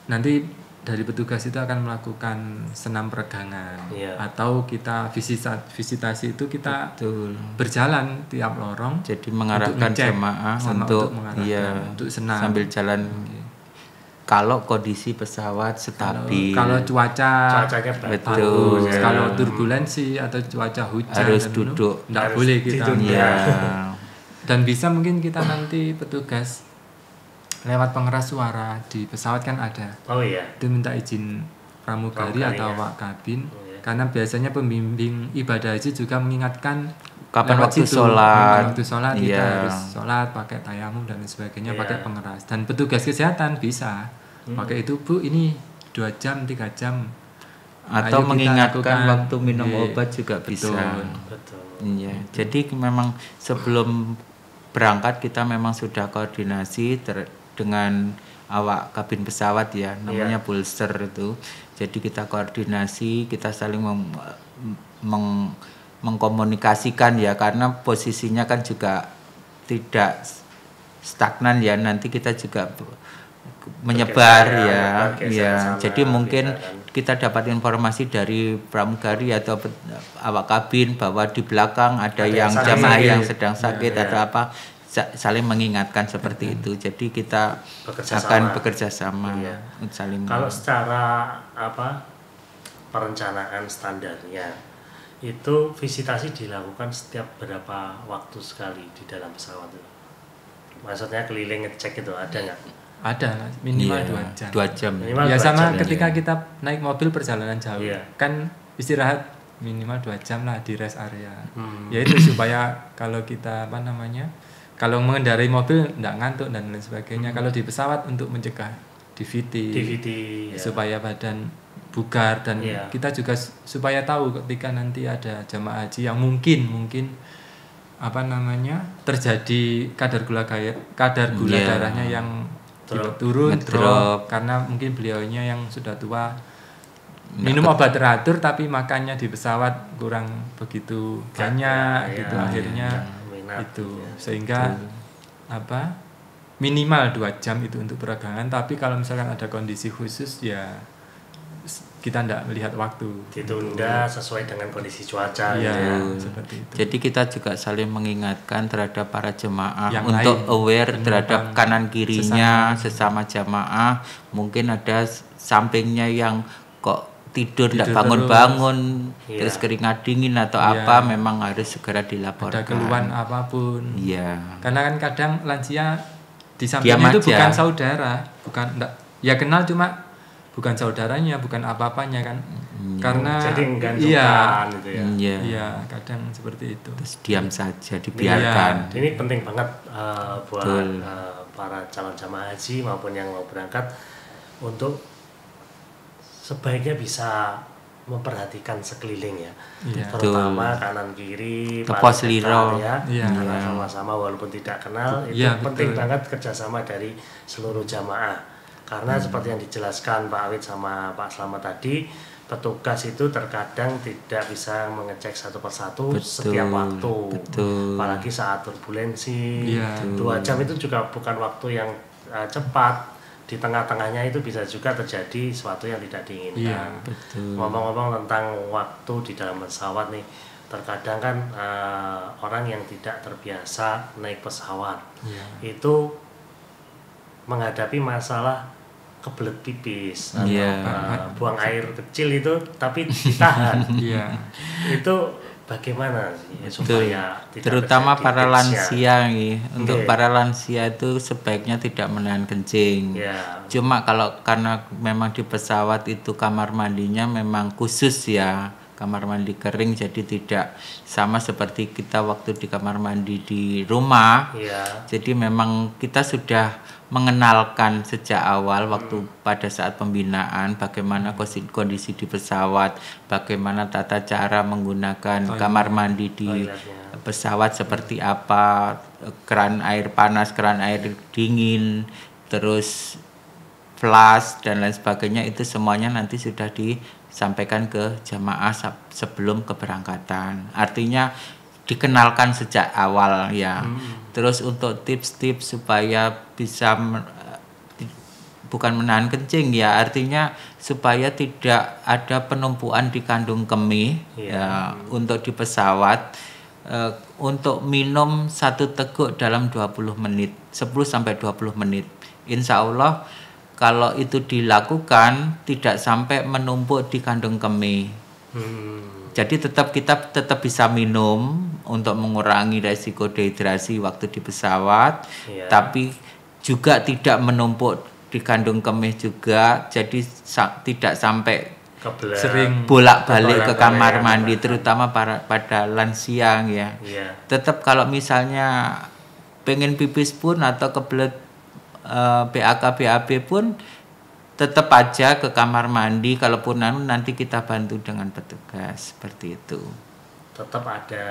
nanti dari petugas itu akan melakukan senam peregangan atau kita visitasi itu kita berjalan tiap lorong. Jadi mengarahkan jemaah untuk senam sambil jalan. Kalau kondisi pesawat stabil, kalau cuacanya betul, kalau turbulensi atau cuaca hujan harus duduk, tidak boleh kita. Dan bisa mungkin kita nanti petugas lewat pengeras suara di pesawat kan ada. Itu minta izin pramugari atau awak kabin. Karena biasanya pembimbing ibadah haji juga mengingatkan kapan waktu sholat kita harus sholat pakai tayamum dan sebagainya, pakai pengeras. Dan petugas kesehatan bisa pakai itu, Bu, ini 2 jam 3 jam, atau mengingatkan waktu minum obat juga bisa. Betul. Iya. Jadi memang sebelum berangkat kita memang sudah koordinasi dengan awak kabin pesawat ya, namanya pulser itu. Jadi kita koordinasi, kita saling mengkomunikasikan ya, karena posisinya kan juga tidak stagnan ya, nanti kita juga menyebar ya. Jadi mungkin kita dapat informasi dari pramugari atau awak kabin bahwa di belakang ada yang jamaah yang sedang sakit atau apa, saling mengingatkan seperti itu. Jadi kita akan bekerja sama saling. Kalau secara perencanaan standarnya itu visitasi dilakukan setiap berapa waktu sekali di dalam pesawat itu? Maksudnya keliling ngecek itu ada nggak? Ada, minimal 2 jam. 2 jam. Ya sama ketika kita naik mobil perjalanan jauh, kan istirahat minimal 2 jam lah di rest area. Ya itu supaya kalau kita kalau mengendarai mobil enggak ngantuk dan lain sebagainya. Kalau di pesawat untuk mencegah DVT supaya badan bugar, dan kita juga supaya tahu ketika nanti ada jamaah haji yang mungkin terjadi kadar gula darahnya yang turun drop karena mungkin beliaunya yang sudah tua, minum obat teratur tapi makannya di pesawat kurang begitu banyak gitu, akhirnya itu sehingga minimal 2 jam itu untuk peregangan. Tapi kalau misalkan ada kondisi khusus ya kita tidak melihat waktu, ditunda sesuai dengan kondisi cuaca seperti itu. Jadi kita juga saling mengingatkan terhadap para jemaah yang untuk aware terhadap kanan kirinya sesama jamaah. Mungkin ada sampingnya yang kok tidur tidak bangun-bangun terus keringat dingin atau apa, memang harus segera dilaporkan. Ada keluhan apapun. Karena kan kadang lansia di diam sampingnya itu aja. Bukan saudara, ya kenal cuma bukan saudaranya, bukan apa-apanya kan. Karena jadi menggantungkan gitu ya. Iya, kadang seperti itu. Terus diam saja, dibiarkan. Ini penting banget buat para calon jamaah haji maupun yang mau berangkat untuk sebaiknya bisa memperhatikan sekeliling ya, terutama kanan kiri, pos liro ya, karena sama-sama walaupun tidak kenal itu penting banget kerjasama dari seluruh jamaah, karena seperti yang dijelaskan Pak Awid sama Pak Slamet tadi, petugas itu terkadang tidak bisa mengecek satu persatu setiap waktu, apalagi saat turbulensi, 2 jam itu juga bukan waktu yang cepat. Di tengah-tengahnya itu bisa juga terjadi sesuatu yang tidak diinginkan. Ngomong-ngomong tentang waktu di dalam pesawat nih, terkadang kan orang yang tidak terbiasa naik pesawat itu menghadapi masalah kebelet pipis atau buang air kecil itu tapi ditahan. Itu bagaimana supaya tidak terutama para lansia nih. Untuk para lansia itu sebaiknya tidak menahan kencing. Cuma karena memang di pesawat itu kamar mandinya memang khusus ya, kamar mandi kering, jadi tidak sama seperti kita waktu di kamar mandi di rumah. Jadi memang kita sudah mengenalkan sejak awal waktu pada saat pembinaan bagaimana kondisi di pesawat, bagaimana tata cara menggunakan kamar mandi di pesawat seperti apa, keran air panas, keran air dingin, terus flash dan lain sebagainya, itu semuanya nanti sudah disampaikan ke jamaah sebelum keberangkatan. Artinya dikenalkan sejak awal ya. Terus untuk tips-tips supaya bisa bukan menahan kencing ya, artinya supaya tidak ada penumpuan di kandung kemih ya, untuk di pesawat, untuk minum 1 teguk dalam 20 menit, 10-20 menit. Insya Allah kalau itu dilakukan tidak sampai menumpuk di kandung kemih. Jadi kita tetap bisa minum untuk mengurangi resiko dehidrasi waktu di pesawat, tapi juga tidak menumpuk di kandung kemih juga. Jadi tidak sampai sering bolak-balik ke kamar mandi, terutama pada lansia ya. Tetap kalau misalnya pengen pipis pun atau kebelet BAK BAB pun tetap aja ke kamar mandi, kalaupun nanti kita bantu dengan petugas seperti itu. Tetap ada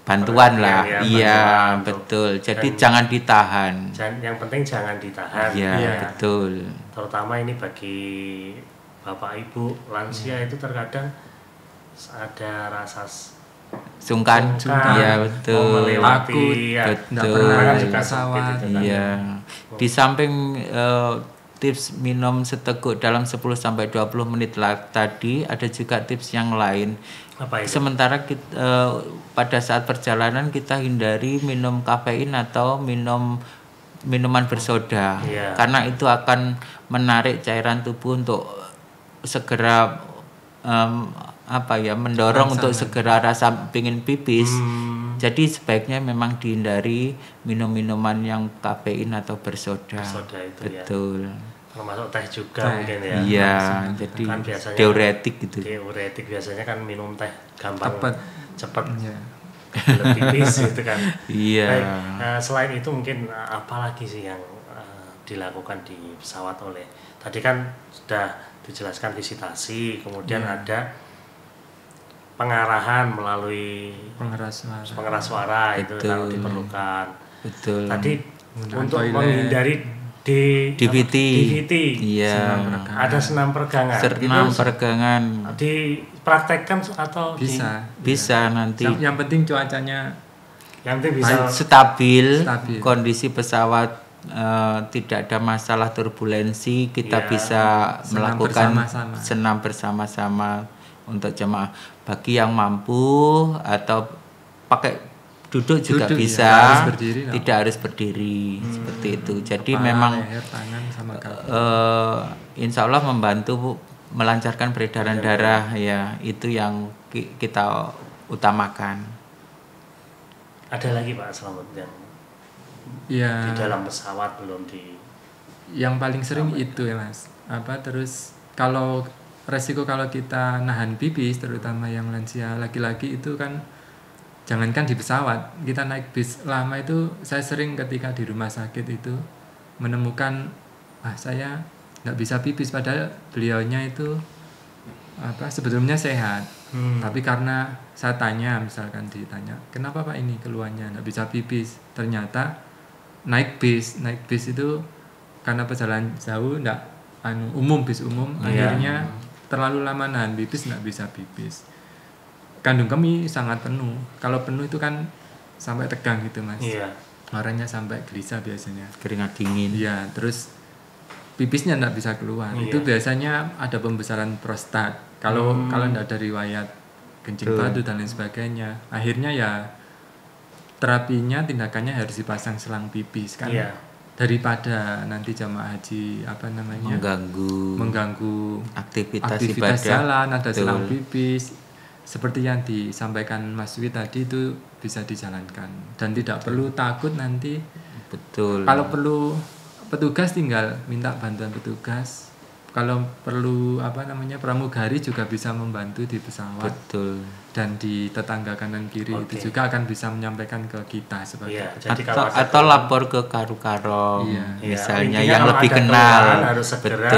bantuan lah, betul. Jadi jangan ditahan. Yang penting jangan ditahan. Betul. Terutama ini bagi bapak ibu lansia itu terkadang ada rasa sungkan. Iya betul. Melewati, betul. Di samping tips minum seteguk dalam 10-20 menit tadi, ada juga tips yang lain. Apa itu? Sementara pada saat perjalanan kita hindari minum kafein atau minuman bersoda, karena itu akan menarik cairan tubuh untuk segera mendorong untuk segera rasa pingin pipis. Jadi sebaiknya memang dihindari minum-minuman yang kafein atau bersoda. Betul. Termasuk teh juga mungkin ya. Iya, jadi kan diuretik gitu. Diuretik biasanya kan minum teh gampang cepat. Pipis gitu kan. Baik, selain itu mungkin apa lagi sih yang dilakukan di pesawat oleh, tadi kan sudah dijelaskan visitasi, kemudian ada pengarahan melalui pengeras suara itu kalau diperlukan. Betul. Tadi untuk menghindari DVT. Iya. Ada senam peregangan. Dipraktekkan atau bisa nanti. Yang penting cuacanya bisa stabil. Kondisi pesawat tidak ada masalah turbulensi, kita bisa melakukan senam bersama-sama untuk jemaah. Bagi yang mampu atau pakai duduk juga bisa, tidak harus berdiri seperti itu. Jadi memang insya Allah membantu melancarkan peredaran darah ya, itu yang kita utamakan. Ada lagi Pak Slamet yang di dalam pesawat belum yang paling sering itu ya Mas. Terus kalau resiko kalau kita nahan pipis, terutama yang lansia laki-laki itu kan jangankan di pesawat, kita naik bis lama itu, saya sering ketika di rumah sakit itu menemukan saya nggak bisa pipis, padahal beliaunya itu sebetulnya sehat, tapi karena saya tanya, misalkan ditanya kenapa Pak ini keluhannya nggak bisa pipis, ternyata naik bis itu karena perjalanan jauh nggak bis umum, akhirnya terlalu lama nahan pipis, nggak bisa pipis. Kandung kemih sangat penuh. Kalau penuh itu kan sampai tegang gitu Mas. Orangnya sampai gelisah biasanya. Keringat dingin. Iya, terus pipisnya nggak bisa keluar. Itu biasanya ada pembesaran prostat. Kalau nggak ada riwayat kencing batu dan lain sebagainya, akhirnya ya terapinya, tindakannya harus dipasang selang pipis kan. Daripada nanti jamaah haji mengganggu aktivitas jalan, ada selang pipis. Seperti yang disampaikan Mas Wi tadi, itu bisa dijalankan dan tidak perlu takut nanti. Betul. Kalau perlu petugas tinggal minta bantuan petugas. Kalau perlu pramugari juga bisa membantu di pesawat. Betul. Dan di tetangga kanan kiri itu juga akan bisa menyampaikan ke kita sebagai atau lapor ke Karo-Karo misalnya yang lebih kenal, harus segera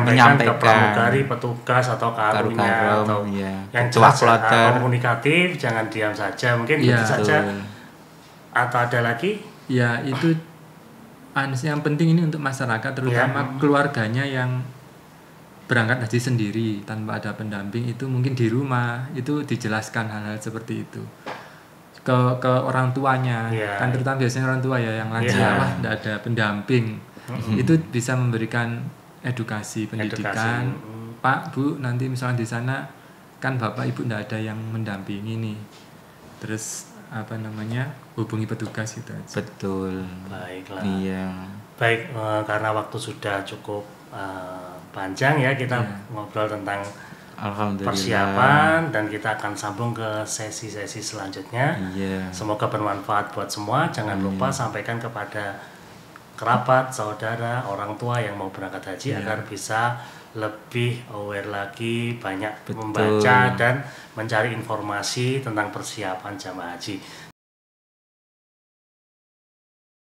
menyampaikan ke pramugari, petugas atau karunya atau yang jelas komunikatif, jangan diam saja, mungkin itu saja. Atau ada lagi? Ya, itu yang penting ini untuk masyarakat, terutama keluarganya yang berangkat haji sendiri tanpa ada pendamping, itu mungkin di rumah itu dijelaskan hal-hal seperti itu ke orang tuanya, kan terutama biasanya orang tua yang lansia, tidak ada pendamping, itu bisa memberikan edukasi pendidikan. Pak, Bu, nanti misalnya di sana kan Bapak Ibu tidak ada yang mendampingi nih, terus hubungi petugas itu aja. Betul. Baiklah. Baik, karena waktu sudah cukup panjang ya, kita ngobrol tentang persiapan, dan kita akan sambung ke sesi-sesi selanjutnya. Semoga bermanfaat buat semua. Jangan lupa sampaikan kepada kerabat, saudara, orang tua yang mau berangkat haji agar bisa lebih aware lagi, banyak membaca dan mencari informasi tentang persiapan jamaah haji.